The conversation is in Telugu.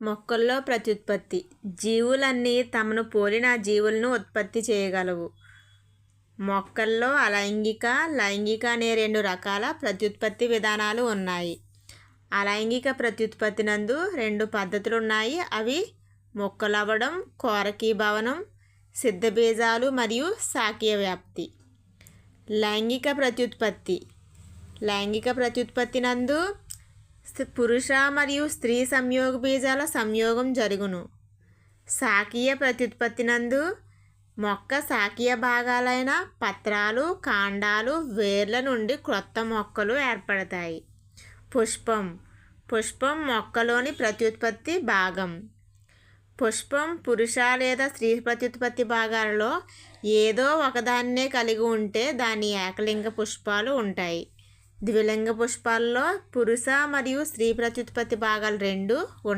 మొక్కల్లో ప్రత్యుత్పత్తి. జీవులన్నీ తమను పోలిన జీవులను ఉత్పత్తి చేయగలవు. మొక్కల్లో అలైంగిక, లైంగిక అనే 2 రకాల ప్రత్యుత్పత్తి విధానాలు ఉన్నాయి. అలైంగిక ప్రత్యుత్పత్తి నందు 2 పద్ధతులున్నాయి. అవి మొక్కలవ్వడం, కోరకీభవనం, సిద్ధబీజాలు మరియు శాఖీయ వ్యాప్తి. లైంగిక ప్రత్యుత్పత్తి. లైంగిక ప్రత్యుత్పత్తి నందు పురుష మరియు స్త్రీ సంయోగ బీజాల సంయోగం జరుగును. శాఖీయ ప్రత్యుత్పత్తి నందు మొక్క శాఖీయ భాగాలైన పత్రాలు, కాండాలు, వేర్ల నుండి క్రొత్త మొక్కలు ఏర్పడతాయి. పుష్పం. పుష్పం మొక్కలోని ప్రత్యుత్పత్తి భాగం. పుష్పం పురుష లేదా స్త్రీ ప్రత్యుత్పత్తి భాగాలలో ఏదో ఒకదాన్నే కలిగి ఉంటే దాని ఏకలింగ పుష్పాలు ఉంటాయి. ద్విలింగ పుష్పాలలో పురుష మరియు స్త్రీ ప్రత్యుత్పత్తి భాగాలు 2 ఉంటాయి.